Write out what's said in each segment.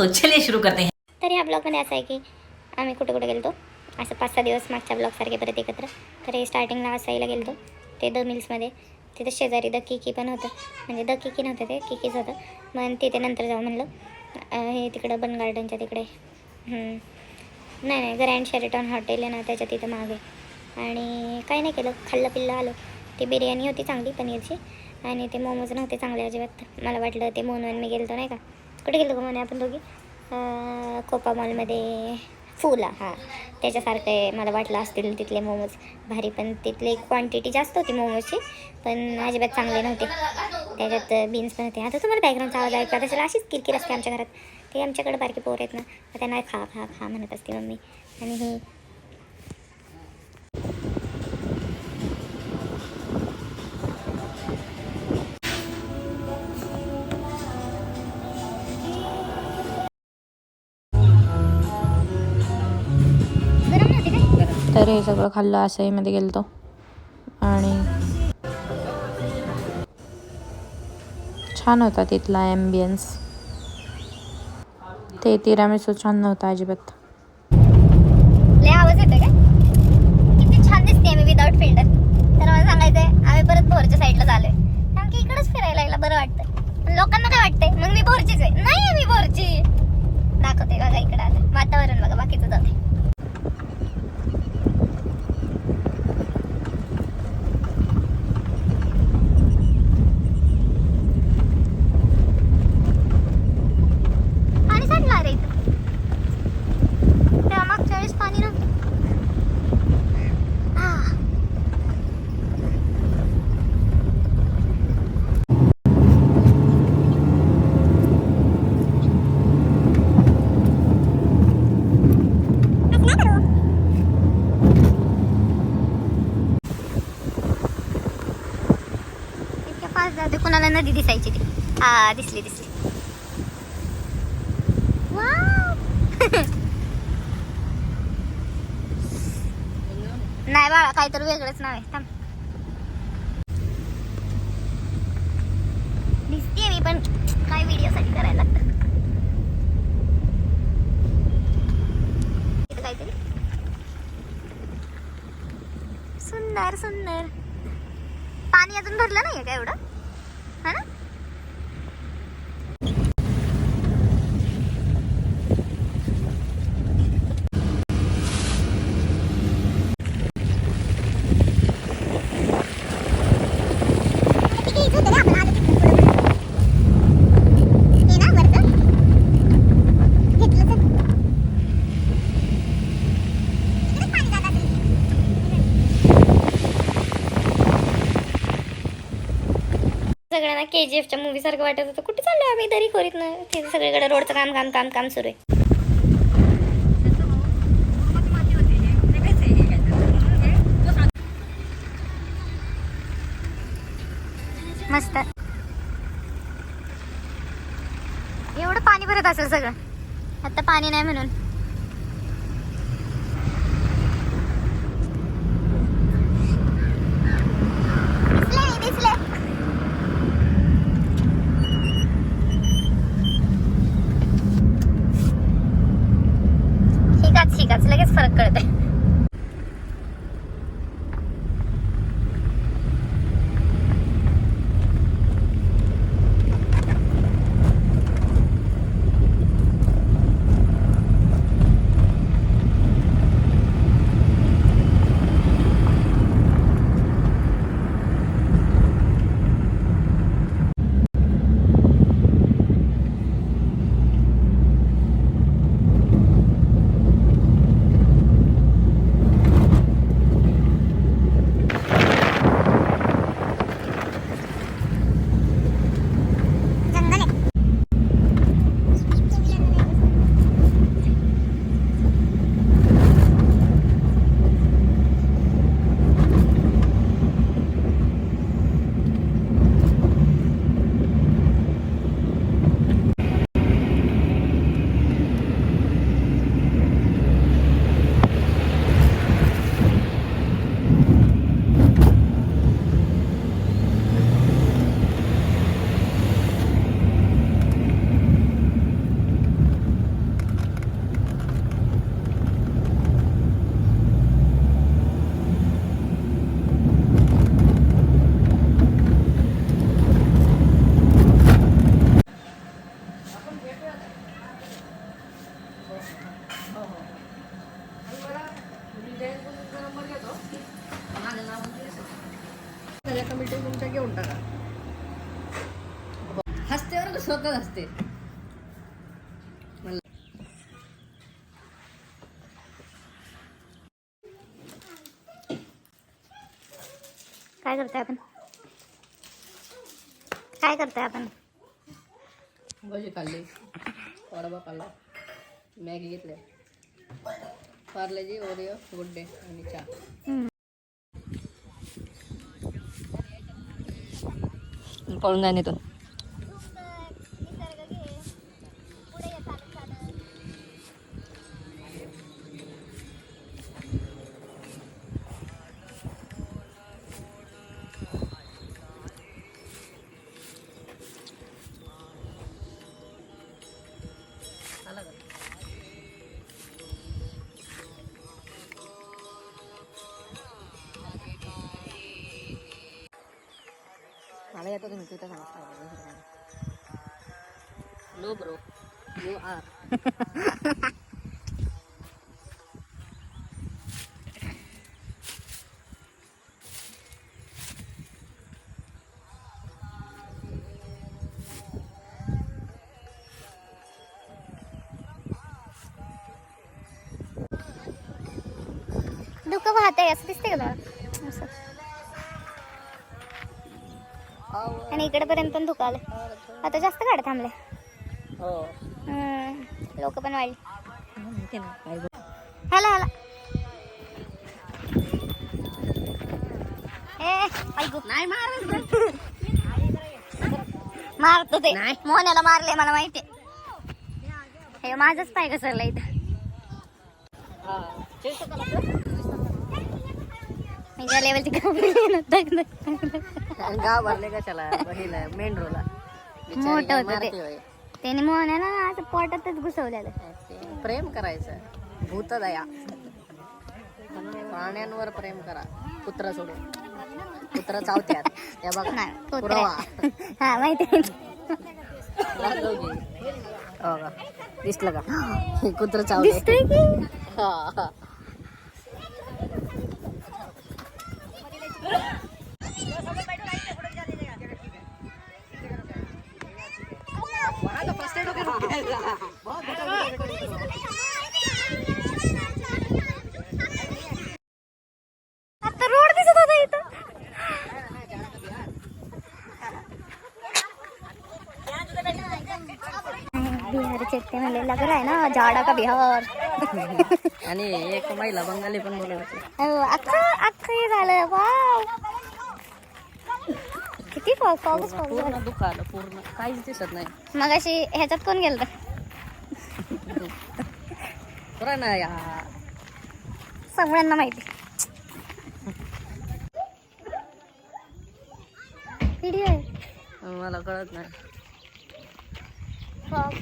तो चलिए शुरू करते हैं. तर ह्या ब्लॉगमध्ये असं आहे की आम्ही कुठे कुठे गेलो असं 5-6 दिवस मागच्या ब्लॉगसारखे परत एकत्र. तर हे स्टार्टिंगला वसईला गेलो ते द मिल्समध्ये. तिथं शेजारी द किकी पण होतं, म्हणजे द किकी नव्हतं ते किकीच होतं. मग तिथे नंतर जाऊ म्हणलं. हे तिकडं बन गार्डनच्या तिकडे नाही ग्रँड शेरेटॉन हॉटेल आहे ना त्याच्या तिथं मागे. आणि काही नाही केलं, खाल्लं पिल्लं आलो. ती बिर्याणी होती चांगली पनीरची आणि ते मोमोज नव्हते चांगले अजिबात. मला वाटलं ते मोनवन मी गेलो नाही का, कुठे गेलो का म्हणे आपण दोघी, कोपा मॉलमध्ये फुला, हां त्याच्यासारखं आहे. मला वाटलं असतील तिथले मोमोज भारी, पण तिथले क्वांटिटी जास्त होती मोमोजची, पण अजिबात चांगले नव्हते. त्याच्यात बीन्स पण होते. आता तुम्हाला बॅकग्राऊंडचा आवाज ऐकू, तसं अशीच किरकिर असते आमच्या घरात. ते आमच्याकडे बारकी पोर आहेत ना, त्यांना खा खा खा म्हणत असते मम्मी. आणि ही तर हे सगळं खाल्लं. आसाईमध्ये गेलो आणि छान होता तिथला ॲम्बियन्स. ते तिरामिसू छान नव्हता अजिबात. लय आवाज येतोय काय? किती छान दिसते मी विदाउट फिल्टर. तर मला सांगायचंय आम्ही परत भोरच्या साईडला चाललोय, कारण की इकडेच फिरायला यायला बरं वाटतं. पण लोकांना काय वाटतंय मग मी भोरचीच आहे. नाही मी भोरची दाखवते बघा. इकडे आता वातावरण बघा, बाकीचं जाते. पाणी साठलं रे इथं, तेव्हा मागच्या वेळेस पाणी नव्हतं. जाते कुणाला नदी दिसायची ती. हा दिसली दिसली. नाही बाळा, काहीतरी वेगळंच नाव आहे. थांब, दिसतीये मी पण काय व्हिडिओ साठी करायला लागतं. इथं काहीतरी सुंदर सुंदर. पाणी अजून भरलं नाहीये का एवढं, हा ना? सगळ्यांना KGFच्या मूवी सारखं वाटत होतं. कुठे चाललोय आम्ही दरी खोरीत ना, तिथे सगळीकडे रोडचं काम काम काम काम सुरू आहे. मस्त. एवढं पाणी भरत असेल सगळं, आता पाणी नाही म्हणून. दिसले शिकाच लगेच फरक कळतंय. मीटिंग तुमच्या घेऊन टाका. हसते बरं का, स्वतःच हसते. काय करतोय आपण? काय करतोय आपण? भजी खाल्ली, वडापाव खाल्ला, मॅगी घेतले, पार्लेजी, ओरिओ, गुड डे आणि चहा. पळून जाईन इथून. मला येतो तुम्ही तिथं सांगा. No bro, you are. डोकं वाहतंय असं दिसतंय का तुला? असं. आणि इकडेपर्यंत पण धुकं आलं. आता जास्त गाड्या थांबले. लोक पण वाढली. हाला हाला. नाही मारतो ते. मोन्याला मारले मला माहिती. हे माझंच पाय घसरलं इथं. मी ज्या लेवलची गाव भरले का चला बहिला मेन रोला मोठं होतं ते. त्याने मोन्याला असं पोटातच घुसवलेलं. प्रेम करायचं. भूतदया. प्राण्यांवर प्रेम करा. कुत्रा सोडून. कुत्रा चावत्यात. त्या बघा नाही, कुत्रा. पुरावा. हा माहिती आहे. हो का? दिसलं का? कुत्रा चावले. दिसतोय की? हा. आता रोड दिसत होता इथं. बिहार चेकते म्हणले लग रहा है ना झाडा का बिहार. आणि एक महिला बंगाली पण बोलत होती. अख्खं हे झालं. वाव किती पाऊस पूर्ण दुखालं पूर्ण काहीच दिसत नाही. मग अशी ह्याच्यात कोण गेलं? पुरा या सगळ्यांना माहिती. व्हिडिओ आहे. मला कळत नाही. फॉग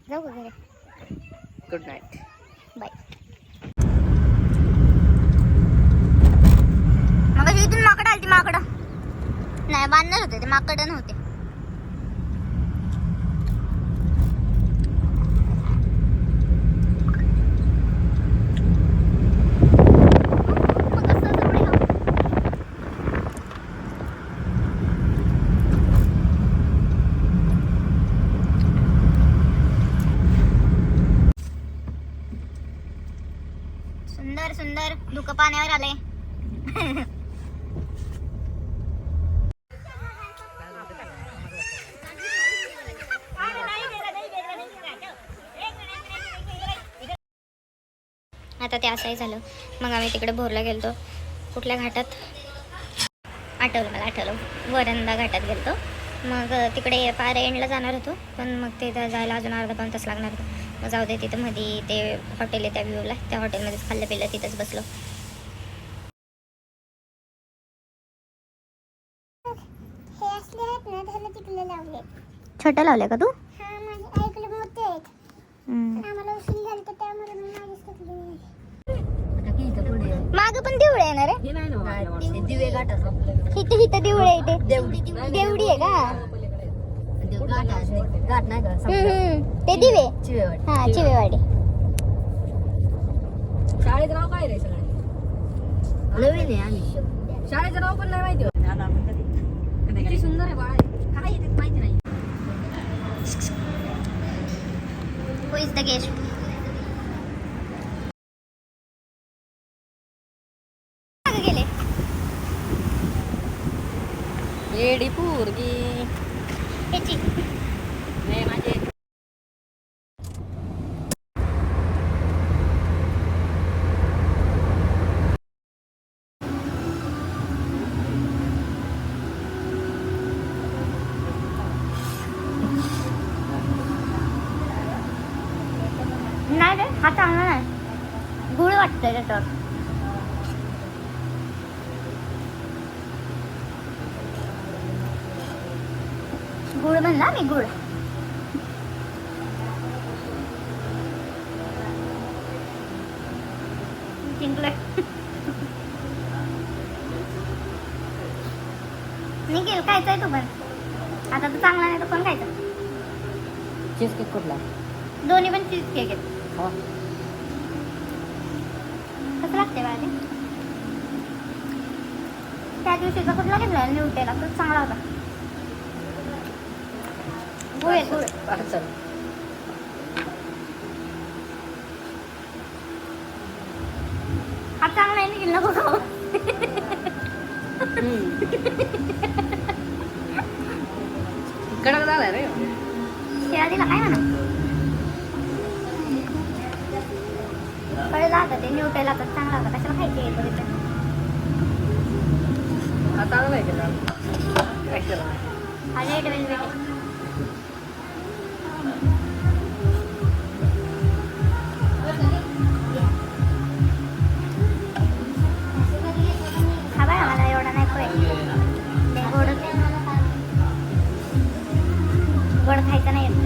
जाऊ का घरी? Good night. बाय. मग इथून माकडं आली. माकडं नाही बांधणार होते ते. माकडं नव्हते. सुंदर सुंदर धुकं पाण्यावर आलंय. आता ते असंही झालं. मग आम्ही तिकडे भोरला गेलतो. कुठल्या घाटात आठवलं वरंदा घाटात गेलतो. मग तिकडे पार एंडला जाणार होतो. पण मग ते जायला अजून अर्धा पाऊण तास लागणार होतं. मग जाऊ दे, तिथं मध्ये ते हॉटेल आहे त्या व्ह्यूला. त्या हॉटेलमध्येच खाल्लं पिल्लं, तिथंच बसलो. छोटे लावले का तू? माग पण देऊळ आहे ना रे? दिवे घाट इथं देऊळ आहे. इथे देवडी आहे का? घाट नाही का? ते ते दिवे चिवेवाडी. हा चिवेवाडी. शाळेचं नाव काय रे सगळं नवीन आहे आम्ही शाळेचं नाव पण नाही माहिती किती सुंदर आहे बाळ काय येते माहिती नाही. Who is the guest? मागे गेले. येडी पोरगी ह्याची नाही माझे नाही रे हा चांगला नाही गुळ वाटतंय त्याच्यावर. गुळ म्हणला मी गुळ. जिंकलोय. निघेल खायचंय तू पण आता तर चांगला नाही तर पण खायचं. चीज केक कुठला दोन्ही पण चीज केक आहेत. खावा कसं लागते बाळा ते त्या दिवशीचा कुठला घेतला न्यूटेला खूप चांगला होता. गुळ आहे गुळ. चल हा चांगला आहे निघेल नको खाऊ. कडक झालाय रे शिळा दिला काय म्हणा कळलं आता ते न्यूटेला तर चांगला होता कशाला खायचे बघितलं. हा चांगला आहे काय केलं हा रेड वेलवेट आहे. हा बाळा मला एवढा नाही पोय गोड गोड खायचं नाही येत.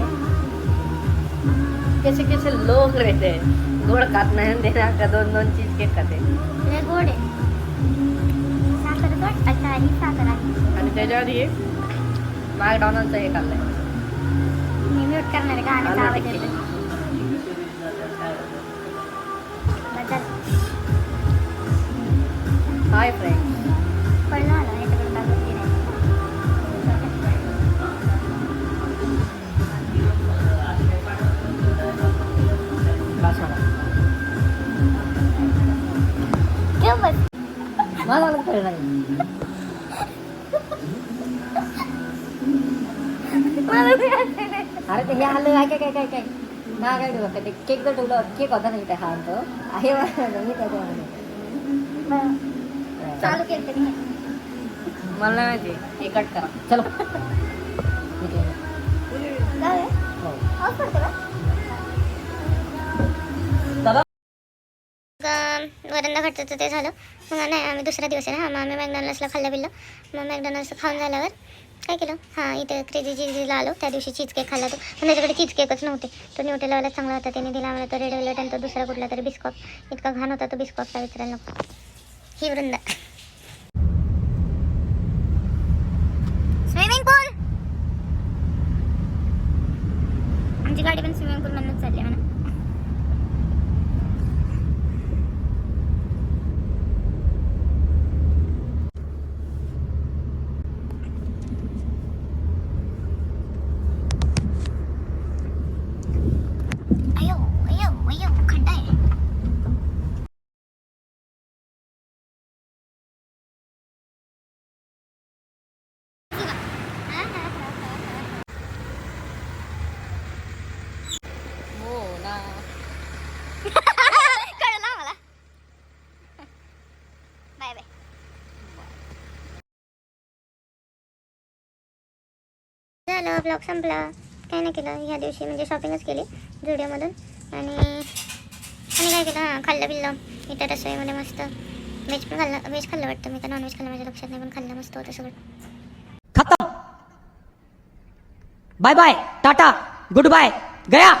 कैसे कैसे लोग रहते हैं गोड़ खात नहीं देना का दोन दोन चीज केक खाते लय गोड आहे. साखर गोड अच्छा ही साखर आहे. आणि त्याच्या आधी मॅकडॉनल्डचं हे खाल्लंय मी म्यूट करणार आहे गाण्याचा आवाज येतो. बदल हाय फ्रेंड कळलं मला याच्याकडे काय गोष्टी नाही. ठेव बस. मला कळलं नाही मला बी हसायला येतं. अरे ते हे हल्लं काय काय काय काय ना काय ठेवलं ते केक जर ठेवलं केक होता नाही त्या हा तो आहे मी त्याच्यामध्ये बरं. चालू केलं तरी मला नाही माहिती हे कट करा चलो जाऊया. ऑफ करते का? वरंदा खर्चाचं ते झालं. मग नाही आम्ही दुसरा दिवस आहे ना मग आम्ही मॅकडॉनल्ड्सला खाल्लं बिल्लं. मग मॅकडॉनल्ड्स खाऊन झाल्यावर काय केलं हां इथं क्रेझी चीजला आलो. त्या दिवशी चीज केक खाल्ला तो पण त्याच्याकडे चीज केकच नव्हते. तो न्यूटेलावाला चांगला होता त्याने दिला आम्हाला तो रेड वेलवेट आणि तो दुसरा कुठला तरी बिस्कॉप इतका घाण होता तो बिस्कॉपचा विचारायला नको. ही वृंदा स्विमिंग पूल आमची गाडी पण स्विमिंग पूल मधूनच चालली म्हणा. खड्डा आहे. कळलं मला. Bye bye. झालं ब्लॉग संपला. काय नाही केलं ह्या दिवशी म्हणजे शॉपिंगच केली झुडिओमधून आणि काय केलं हां खाल्लं बिल्लं इथं रसोईमध्ये मस्त व्हेज पण खाल्लं. व्हेज खाल्लं वाटतं मी तर नॉनव्हेज खाल्लं माझ्या लक्षात नाही पण खाल्लं मस्त होतं सगळं. खत्म बाय बाय टाटा गुड बाय गया.